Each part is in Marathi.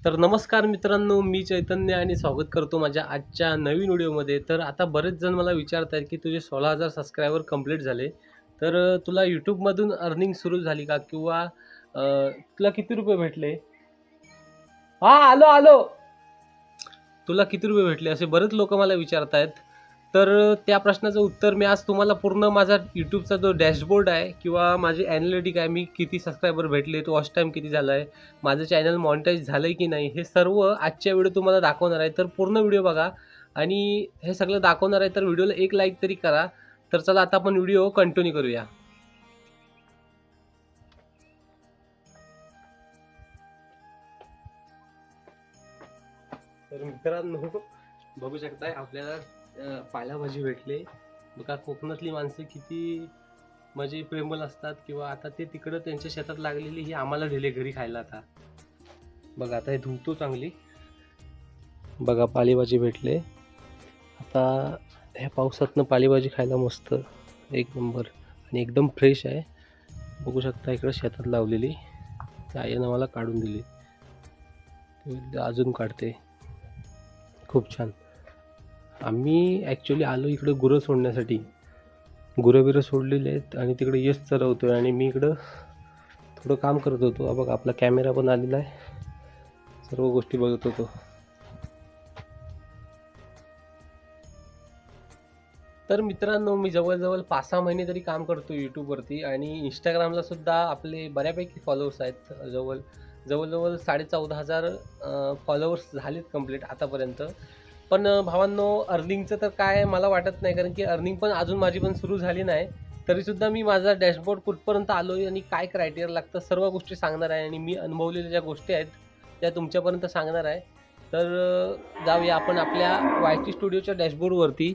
तर नमस्कार मित्रांनो, मी चैतन्य आणि स्वागत करतो माझ्या आजच्या नवीन व्हिडिओमध्ये. तर आता बरेच जण मला विचारत आहेत, की तुझे 16,000 सबस्क्रायबर कंप्लीट झाले. तर तुला YouTubeमधून अर्निंग सुरू झाली का? किंवा तुला किती रुपये भेटले? हां, आलो, आलो. तुला किती रुपये भेटले? असे बरेच लोकं मला विचारत आहेत. तर त्या प्रश्नाचं उत्तर मी आज तुम्हाला पूर्ण माझा YouTubeचा जो डॅशबोर्ड आहे किंवा माझी ॲनालिटिक आहे, मी किती सबस्क्रायबर भेटले, वॉच टाईम किती झाला आहे, माझं चॅनल मॉनिटाईज झालं आहे की नाही, हे सर्व आजच्या व्हिडिओ तुम्हाला दाखवणार आहे. तर पूर्ण व्हिडिओ बघा आणि हे सगळं दाखवणार आहे, तर व्हिडिओला एक लाईक तरी करा. तर चला आता आपण व्हिडिओ कंटिन्यू करूया. तर मित्रांनो, बघू शकताय आपल्याला पालेभाजी भेटले. बघा कोकणातली माणसं किती म्हणजे प्रेमळ असतात किंवा आता ते तिकडं त्यांच्या शेतात लागलेली ही आम्हाला दिले घरी खायला. आता बघा, आता हे धुतो चांगली. बघा पालेभाजी भेटले. आता ह्या पावसातनं पालेभाजी खायला मस्त एक नंबर आणि एकदम फ्रेश आहे. बघू शकता इकडं शेतात लावलेली, त्या आईनं मला काढून दिली. अजून काढते, खूप छान. आम्ही ॲक्च्युली आलो इकडं गुरं सोडण्यासाठी. गुरं सोडलेले आहेत आणि तिकडे यश चरवतो आहे आणि मी इकडं थोडं काम करत होतो. बघा आपला कॅमेरा पण आलेला आहे, सर्व गोष्टी बघत होतो. तर मित्रांनो, मी जवळजवळ 5-6 महिने तरी काम करतो यूट्यूबवरती आणि इंस्टाग्रामला सुद्धा आपले बऱ्यापैकी फॉलोअर्स आहेत. जवळजवळ 14,500 फॉलोअर्स झालेत कंप्लीट आतापर्यंत. पण भावांनो, अर्निंगचं तर काय मला वाटत नाही, कारण की अर्निंग पण अजून माझी पण सुरू झाली नाही. तरीसुद्धा मी माझा डॅशबोर्ड कुठपर्यंत आलो आहे आणि काय क्रायटेरिया लागतं सर्व गोष्टी सांगणार आहे आणि मी अनुभवलेल्या ज्या गोष्टी आहेत त्या तुमच्यापर्यंत सांगणार आहे. तर जाऊया आपण आपल्या YT स्टुडिओच्या डॅशबोर्डवरती.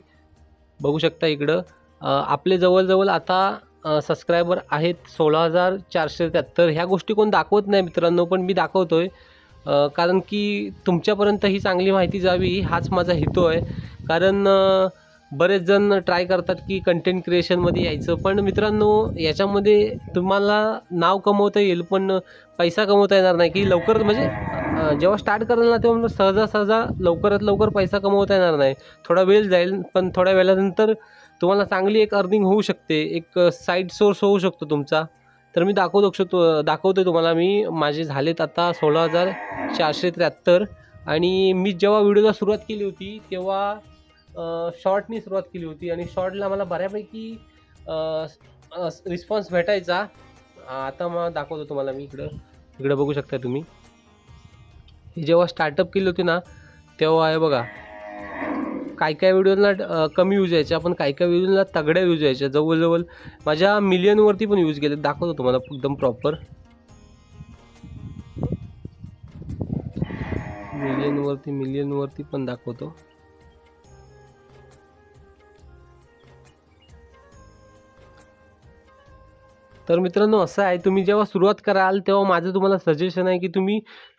बघू शकता इकडं आपले जवळ आता सबस्क्रायबर आहेत 16,473. ह्या गोष्टी कोण दाखवत नाही मित्रांनो, पण मी दाखवतोय कारण की तुमच्यापर्यंत ही चांगली माहिती जावी हाच माझा हेतू आहे. कारण बरेच जण ट्राय करतात की कंटेंट क्रिएशनमध्ये यायचं, पण मित्रांनो याच्यामध्ये तुम्हाला नाव कमवता येईल पण पैसा कमवता येणार नाही. की लवकर म्हणजे जेव्हा स्टार्ट कराल ना तेव्हा सहजा लवकरात लवकर पैसा कमवता येणार नाही. थोडा वेळ जाईल, पण थोड्या वेळानंतर तुम्हाला चांगली एक अर्निंग होऊ शकते, एक साईड सोर्स होऊ शकतो तुमचा. तर मी दाखवतोय तुम्हाला. मी माझे झालेत आता 16,473 आणि मी जेव्हा व्हिडिओला सुरुवात केली होती तेव्हा शॉर्टनी सुरुवात केली होती आणि शॉर्टला मला बऱ्यापैकी रिस्पॉन्स भेटायचा. आता मग दाखवतो तुम्हाला मी. इकडं बघू शकता तुम्ही. ही जेव्हा स्टार्टअप केली होती ना तेव्हा आहे बघा, काय व्हिडिओला कमी यूज यायच्या, पण काही व्हिडिओला तगड्या यूज यायच्या. जवळजवळ माझ्या मिलियनवरती पण यूज गेले. दाखवतो तुम्हाला एकदम प्रॉपर. मिलियनवरती पण दाखवतो. तर मित्रांनो असं आहे, तुम्ही जेव्हा सुरुवात कराल तेव्हा माझं तुम्हाला सजेशन आहे की तुम्ही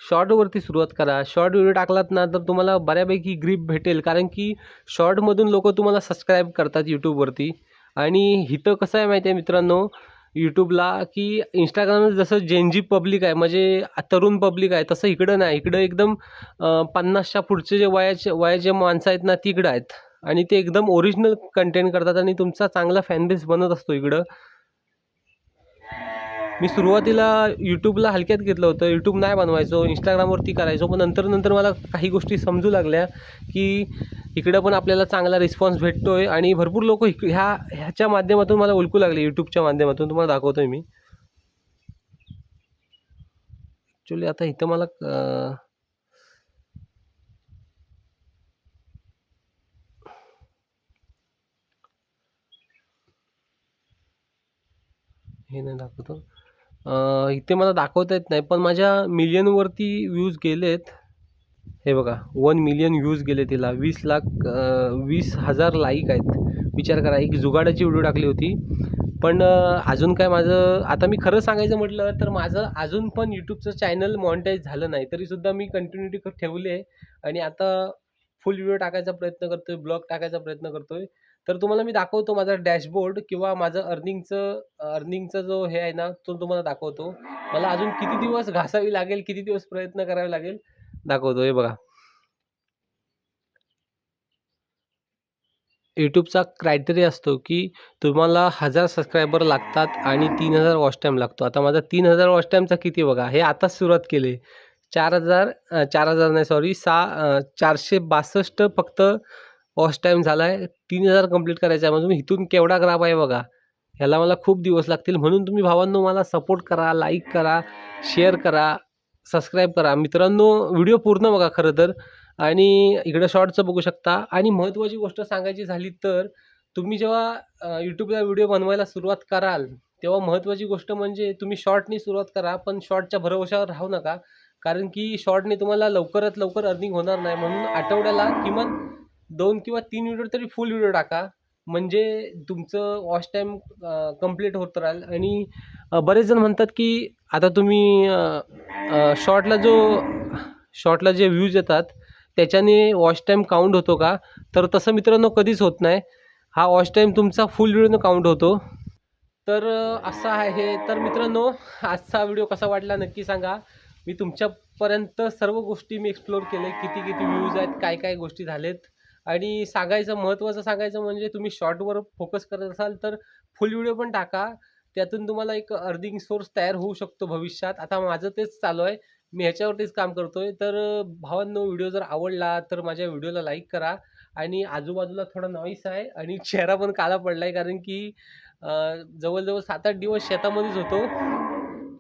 शॉर्टवरती सुरुवात करा. शॉर्ट व्हिडिओ टाकलात ना तर तुम्हाला बऱ्यापैकी ग्रीप भेटेल, कारण की शॉर्टमधून लोकं तुम्हाला सबस्क्राईब करतात यूट्यूबवरती. आणि इथं कसं आहे माहिती आहे मित्रांनो यूट्यूबला, की इंस्टाग्रामला जसं जेनजी पब्लिक आहे म्हणजे तरुण पब्लिक आहे, तसं इकडं नाही. इकडं एकदम 50च्या पुढचे जे वयाचे माणसं आहेत ना तिकडं आहेत आणि ते एकदम ओरिजिनल कंटेंट करतात आणि तुमचा चांगला फॅनबेस बनत असतो इकडं. मी सुरुवातीला यूट्यूबला हलक्यात घेतलं होतं. यूट्यूब नाही बनवायचो, इंस्टाग्रामवरती करायचो. पण नंतर मला काही गोष्टी समजू लागल्या, की इकडं पण आपल्याला चांगला रिस्पॉन्स भेटतोय आणि भरपूर लोकं ह्याच्या माध्यमातून मला ओळखू लागले. यूट्यूबच्या माध्यमातून तुम्हाला दाखवतोय मी. ॲक्च्युली आता इथं मला हे नाही दाखवतो. इथे मला दाखवता येत नाही, पण माझ्या मिलियनवरती व्ह्यूज गेलेत. हे बघा 1 मिलियन व्ह्यूज गेले तिला. 20,000 लाईक आहेत. विचार करा, एक जुगाडाची व्हिडिओ टाकली होती. पण अजून काय माझं आता मी खरं सांगायचं म्हटलं तर माझं अजून पण यूट्यूबचं चॅनल मॉनिटाईज झालं नाही. तरीसुद्धा मी कंटिन्युटी ठेवली आहे आणि आता फुल व्हिडिओ टाकायचा प्रयत्न करतोय, ब्लॉग टाकायचा प्रयत्न करतोय. तर तुम्हाला मी दाखवतो माझा डॅशबोर्ड किंवा माझं अर्निंगचं जो हे आहे ना तो तुम्हाला दाखवतो. मला अजून किती दिवस घासावी लागेल, किती दिवस प्रयत्न करावे लागेल. दाखवतो हे बघा. YouTubeचा क्रायटेरिया असतो, की तुम्हाला 1000 सबस्क्रायबर लागतात आणि 3000 वॉच टाईम लागतो. आता माझा 3000 वॉच टाईमचा किती बघा, हे आताच सुरुवात केली. 4000 4000 नाही सॉरी 462 फक्त वॉच टाईम झाला आहे. 3000 कंप्लीट करायचं आहे. म्हणजे इथून केवढा ग्राफ आहे बघा. ह्याला मला खूप दिवस लागतील. म्हणून तुम्ही भावांनो मला सपोर्ट करा, लाईक करा, शेअर करा, सबस्क्राईब करा. मित्रांनो व्हिडिओ पूर्ण बघा खरं तर. आणि इकडं शॉर्टचं बघू शकता. आणि महत्त्वाची गोष्ट सांगायची झाली तर तुम्ही जेव्हा YouTubeला व्हिडिओ बनवायला सुरुवात कराल, तेव्हा महत्त्वाची गोष्ट म्हणजे तुम्ही शॉर्टनी सुरुवात करा, पण शॉर्टच्या भरवशावर राहू नका. कारण की शॉर्टने तुम्हाला लवकरात लवकर अर्निंग होणार नाही. म्हणून आठवड्याला किमान 2 किंवा 3 व्हिडिओ तरी फुल व्हिडिओ टाका. म्हणजे तुमचं वॉच टाईम कंप्लीट होत राहील. आणि बरेच जण म्हणतात की आता तुम्ही शॉर्टला जे व्ह्यूज येतात त्याच्याने वॉच टाईम काउंट होतो का? तर तसं मित्रांनो कधीच होत नाही. हा वॉच टाईम तुमचा फुल व्हिडिओनं काउंट होतो. तर असं आहे. तर मित्रांनो आजचा व्हिडिओ कसा वाटला नक्की सांगा. मी तुमच्यापर्यंत सर्व गोष्टी मी एक्सप्लोर केले. किती व्ह्यूज आहेत, काय गोष्टी झालेत. आणि महत्त्वाचं सांगायचं म्हणजे तुम्ही शॉर्टवर फोकस करत असाल तर फुल व्हिडिओ पण टाका. त्यातून तुम्हाला एक अर्निंग सोर्स तयार होऊ शकतो भविष्यात. आता माझं तेच चालू आहे. मी ह्याच्यावरतीच काम करतोय. तर भावांनो व्हिडिओ जर आवडला तर माझ्या व्हिडिओला लाईक करा. आणि आजूबाजूला थोडा नॉईस आहे आणि चेहरा पण काळा पडलाय कारण की अ, जवळ-जवळ 7-8 दिवस शेतामध्येच होतो.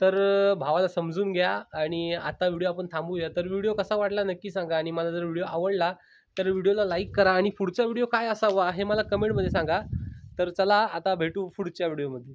तर भावाला समजून घ्या. आणि आता व्हिडिओ आपण थांबवूया. तर व्हिडिओ कसा वाटला नक्की सांगा. आणि मला जर व्हिडिओ आवडला तर व्हिडिओला लाईक करा. आणि पुढचा व्हिडिओ काय असावा हे मला कमेंटमध्ये सांगा. तर चला आता भेटू पुढच्या व्हिडिओमध्ये.